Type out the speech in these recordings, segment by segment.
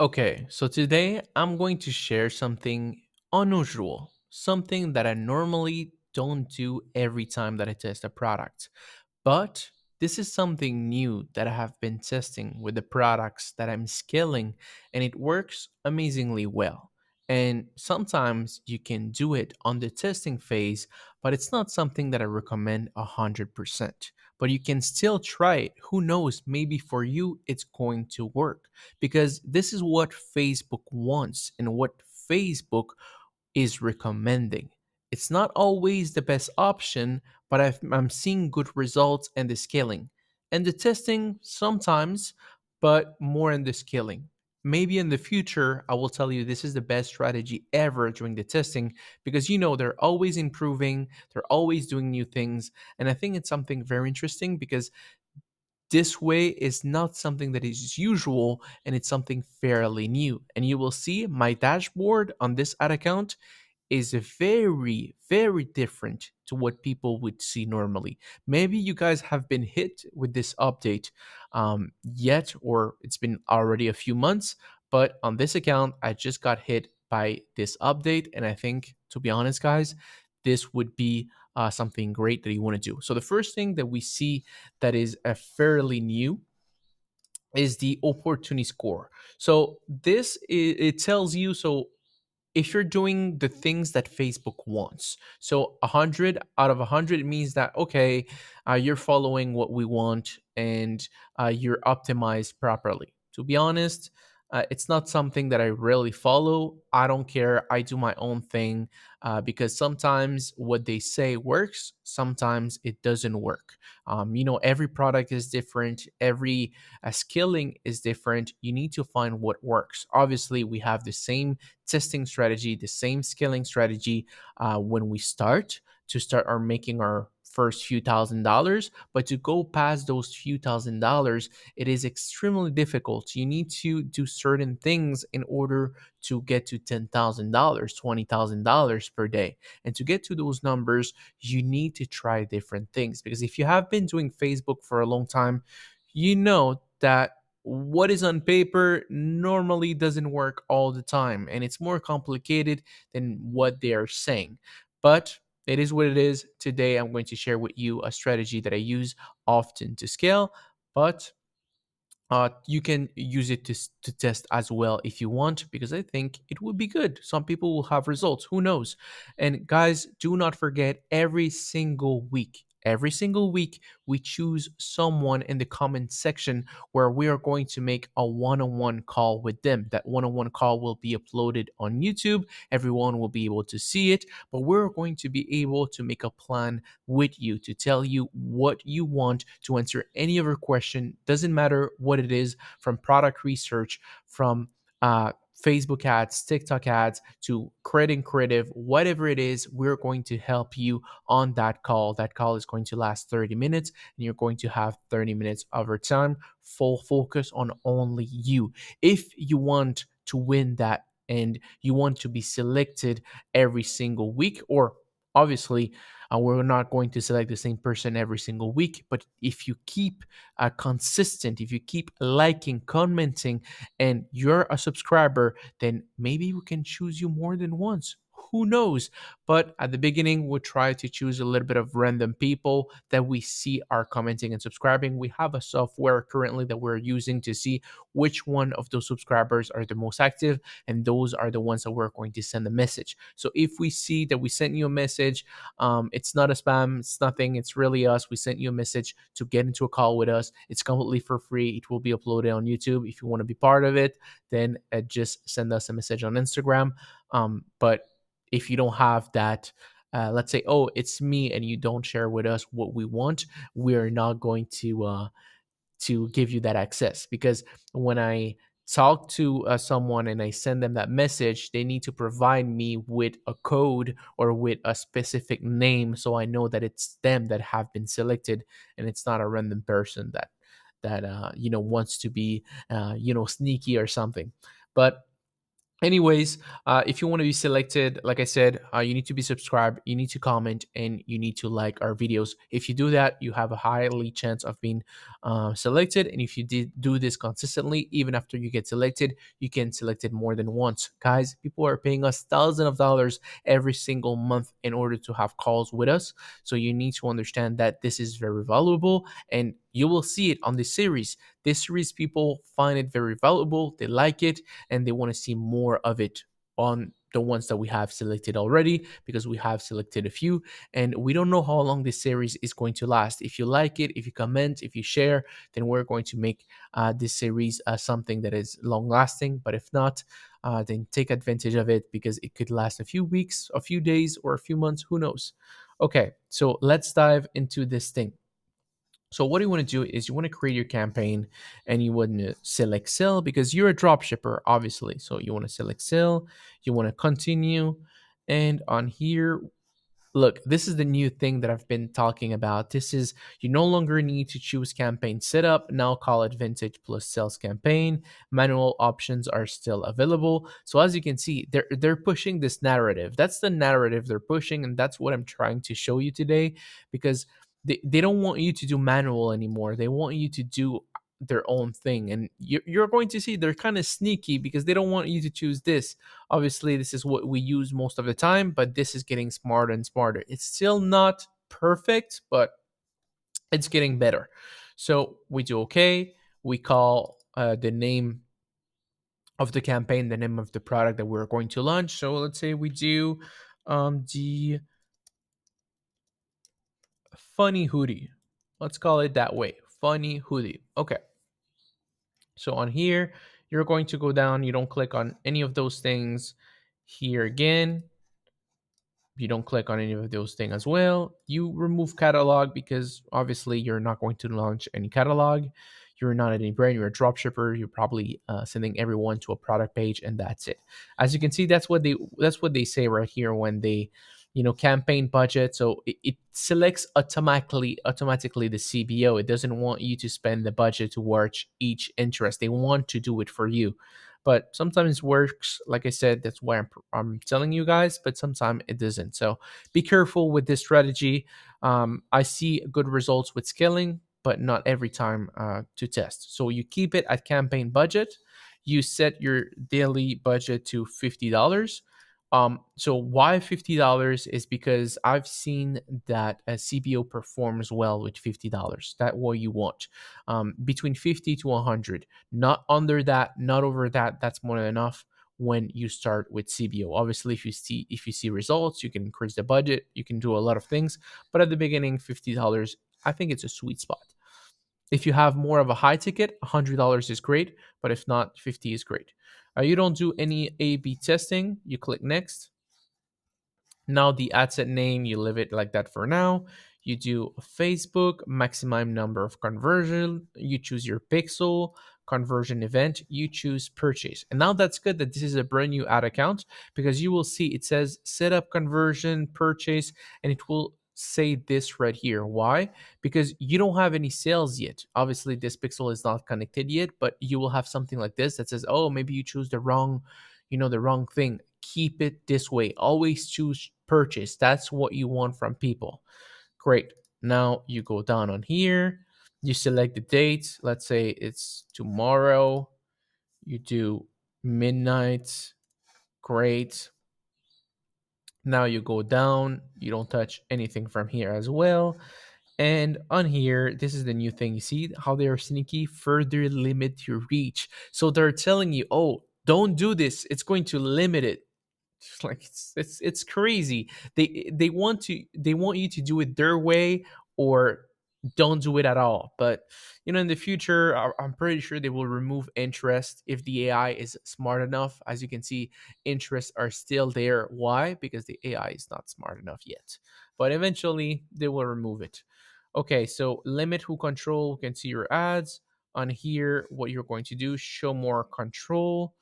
Okay, so today I'm going to share something unusual, something that I normally don't do every time that I test a product. But this is something new that I have been testing with the products that I'm scaling, and it works amazingly well. And sometimes you can do it on the testing phase, but it's not something that I recommend 100%. But you can still try it. Who knows? Maybe for you, it's going to work because this is what Facebook wants and what Facebook is recommending. It's not always the best option, but I'm seeing good results in the scaling and the testing sometimes, but more in the scaling. Maybe in the future, I will tell you this is the best strategy ever during the testing because they're always improving, they're always doing new things. And I think it's something very interesting because this way is not something that is usual and it's something fairly new. And you will see my dashboard on this ad account is very, very different to what people would see normally. Maybe you guys have been hit with this update yet, or it's been already a few months, but on this account, I just got hit by this update. And I think, to be honest, guys, this would be something great that you want to do. So, the first thing that we see that is a fairly new is the opportunity score. So it tells you if you're doing the things that Facebook wants. So 100 out of 100 means that, okay, you're following what we want and you're optimized properly. To be honest, it's not something that I really follow. I don't care. I do my own thing because sometimes what they say works, sometimes it doesn't work. Every product is different, every skilling is different. You need to find what works. Obviously, we have the same testing strategy, the same scaling strategy when we start our making our first few $1,000s, but to go past those few $1,000s, it is extremely difficult. You need to do certain things in order to get to $10,000, $20,000 per day. And to get to those numbers, you need to try different things because if you have been doing Facebook for a long time, you know that what is on paper normally doesn't work all the time and it's more complicated than what they are saying. But it is what it is. Today, I'm going to share with you a strategy that I use often to scale, but you can use it to test as well if you want, because I think it would be good. Some people will have results. Who knows? And guys, do not forget every single week, we choose someone in the comment section where we are going to make a one on one call with them. That one on one call will be uploaded on YouTube. Everyone will be able to see it, but we're going to be able to make a plan with you to tell you what you want, to answer any of your question. Doesn't matter what it is, from product research, from Facebook ads, TikTok ads, to creating creative, whatever it is, we're going to help you on that call. That call is going to last 30 minutes and you're going to have 30 minutes of your time, full focus on only you. If you want to win that and you want to be selected every single week, or obviously, we're not going to select the same person every single week, but if you keep consistent, if you keep liking, commenting, and you're a subscriber, then maybe we can choose you more than once. Who knows? But at the beginning, we'll try to choose a little bit of random people that we see are commenting and subscribing. We have a software currently that we're using to see which one of those subscribers are the most active, and those are the ones that we're going to send a message. So if we see that we sent you a message, it's not a spam, it's nothing, it's really us. We sent you a message to get into a call with us. It's completely for free. It will be uploaded on YouTube. If you want to be part of it, then just send us a message on Instagram. But if you don't have that, let's say, oh, it's me, and you don't share with us what we want, we're not going to give you that access, because when I talk to someone and I send them that message, they need to provide me with a code or with a specific name so I know that it's them that have been selected and it's not a random person that wants to be sneaky or something. But Anyways, if you want to be selected, like I said, you need to be subscribed, you need to comment, and you need to like our videos. If you do that, you have a highly chance of being selected. And if you did do this consistently, even after you get selected, you can select it more than once. Guys, people are paying us thousands of dollars every single month in order to have calls with us. So you need to understand that this is very valuable, and you will see it on this series. This series, people find it very valuable, they like it, and they want to see more of it on the ones that we have selected already, because we have selected a few and we don't know how long this series is going to last. If you like it, if you comment, if you share, then we're going to make this series something that is long lasting. But if not, then take advantage of it, because it could last a few weeks, a few days, or a few months, who knows. Okay, so let's dive into this thing. So what you want to do is you want to create your campaign, and you want to select sell, because you're a drop shipper, obviously. So you want to select sell, you want to continue. And on here, look, this is the new thing that I've been talking about. This is, you no longer need to choose campaign setup. Now call it vintage plus sales campaign. Manual options are still available. So as you can see, they're pushing this narrative. That's the narrative they're pushing, and that's what I'm trying to show you today, because they don't want you to do manual anymore. They want you to do their own thing. And you're going to see they're kind of sneaky, because they don't want you to choose this. Obviously, this is what we use most of the time, but this is getting smarter and smarter. It's still not perfect, but it's getting better. So we do okay. We call the name of the campaign the name of the product that we're going to launch. So let's say we do the funny hoodie. Let's call it that way, funny hoodie. Okay. So on here, you're going to go down. You don't click on any of those things. Here again, you don't click on any of those things as well. You remove catalog, because obviously you're not going to launch any catalog. You're not any brand, you're a drop shipper. You're probably sending everyone to a product page, and that's it. As you can see, that's what they say right here when they, campaign budget. So it selects automatically the CBO. It doesn't want you to spend the budget towards each interest. They want to do it for you, but sometimes it works. Like I said, that's why I'm telling you guys, but sometimes it doesn't. So be careful with this strategy. I see good results with scaling, but not every time to test. So you keep it at campaign budget. You set your daily budget to $50. So why $50 is because I've seen that a CBO performs well with $50. That's what you want. Between 50 to 100, not under that, not over that. That's more than enough when you start with CBO. Obviously, if you see results, you can increase the budget. You can do a lot of things, but at the beginning, $50, I think it's a sweet spot. If you have more of a high ticket, $100 is great, but if not, 50 is great. You don't do any A/B testing. You click next. Now the ad set name, you leave it like that for now. You do Facebook, maximum number of conversion. You choose your pixel, conversion event. You choose purchase. And now that's good that this is a brand new ad account, because you will see it says set up conversion, purchase, and it will say this right here. Why? Because you don't have any sales yet. Obviously, this pixel is not connected yet, but you will have something like this that says, oh, maybe you choose the wrong thing. Keep it this way. Always choose purchase. That's what you want from people. Great. Now you go down on here. You select the date. Let's say it's tomorrow. You do midnight. Great. Now you go down. You don't touch anything from here as well. And on here, this is the new thing. You see how they are sneaky? Further limit your reach. So they're telling you, oh, don't do this. It's going to limit it. Like it's crazy. They want you to do it their way, or don't do it at all. But in the future, I'm pretty sure they will remove interest if the AI is smart enough. As you can see, interests are still there. Why? Because the AI is not smart enough yet, but eventually they will remove it. Okay, so limit who control can see your ads. On here, what you're going to do, show more control.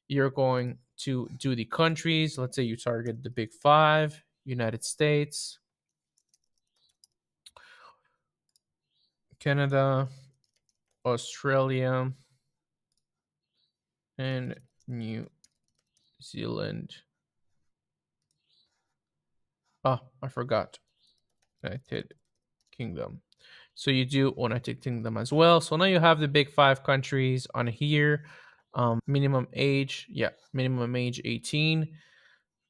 You're going to do the countries. Let's say you target the big five: United States, Canada, Australia, and New Zealand. Oh, I forgot. United Kingdom. So you do United Kingdom as well. So now you have the big five countries on here. Minimum age, yeah, minimum age 18.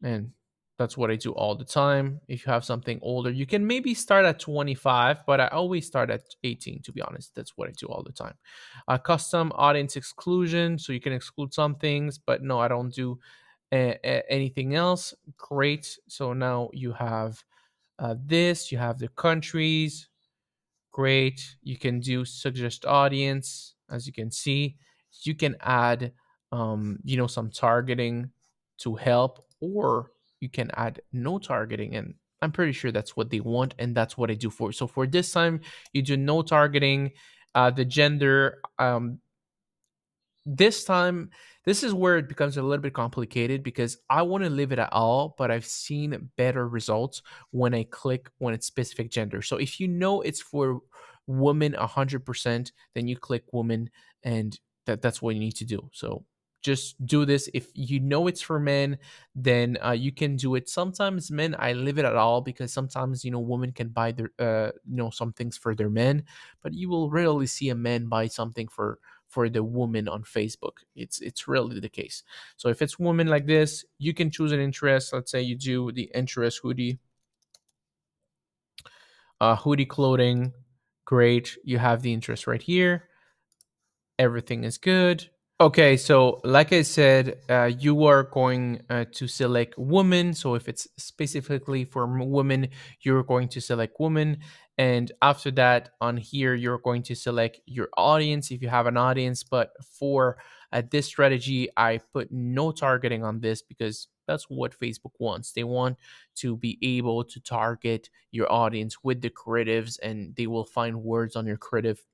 And that's what I do all the time. If you have something older, you can maybe start at 25, but I always start at 18, to be honest. That's what I do all the time. Custom audience exclusion, so you can exclude some things, but no, I don't do anything else. Great. So now you have this, you have the countries. Great. You can do suggest audience, as you can see. You can add, some targeting to help, or you can add no targeting. And I'm pretty sure that's what they want, and that's what I do for. So for this time, you do no targeting. The gender, this time, this is where it becomes a little bit complicated because I want to leave it at all, but I've seen better results when I click when it's specific gender. So if you know it's for women 100%, then you click woman, and that's what you need to do. So just do this. If you know it's for men, then you can do it. Sometimes men, I leave it at all because sometimes women can buy their some things for their men, but you will rarely see a man buy something for the woman on Facebook. It's really the case. So if it's woman like this, you can choose an interest. Let's say you do the interest hoodie, hoodie clothing. Great. You have the interest right here. Everything is good. Okay, so like I said, you are going to select woman. So if it's specifically for women, you're going to select woman. And after that, on here, you're going to select your audience if you have an audience. But for this strategy, I put no targeting on this because that's what Facebook wants. They want to be able to target your audience with the creatives, and they will find words on your creative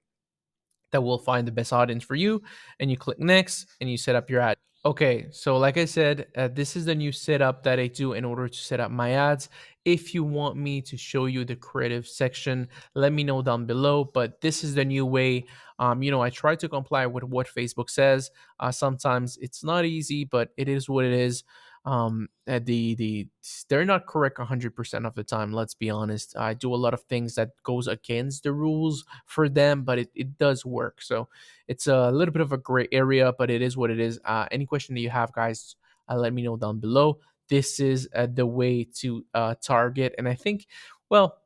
that will find the best audience for you. And you click next and you set up your ad. Okay, so like I said, this is the new setup that I do in order to set up my ads. If you want me to show you the creative section, let me know down below. But this is the new way. I try to comply with what Facebook says. Sometimes it's not easy, but it is what it is. They're not correct 100% of the time. Let's be honest. I do a lot of things that goes against the rules for them, but it does work. So it's a little bit of a gray area, but it is what it is. Any question that you have, guys, let me know down below. This is the way to target, and I think, well,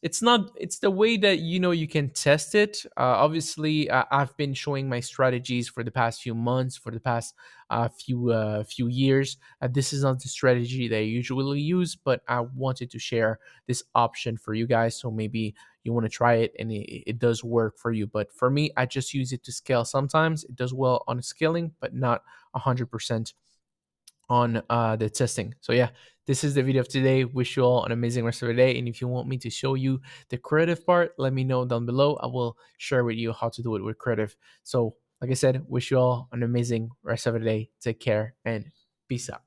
it's not. It's the way that you can test it. Obviously, I've been showing my strategies for the past few months, for the past few years. This is not the strategy that I usually use, but I wanted to share this option for you guys. So maybe you want to try it and it does work for you. But for me, I just use it to scale. Sometimes it does well on scaling, but not 100% on the testing. So yeah, this is the video of today. Wish you all an amazing rest of the day. And if you want me to show you the creative part, let me know down below. I will share with you how to do it with creative. So like I said, wish you all an amazing rest of the day. Take care and peace out.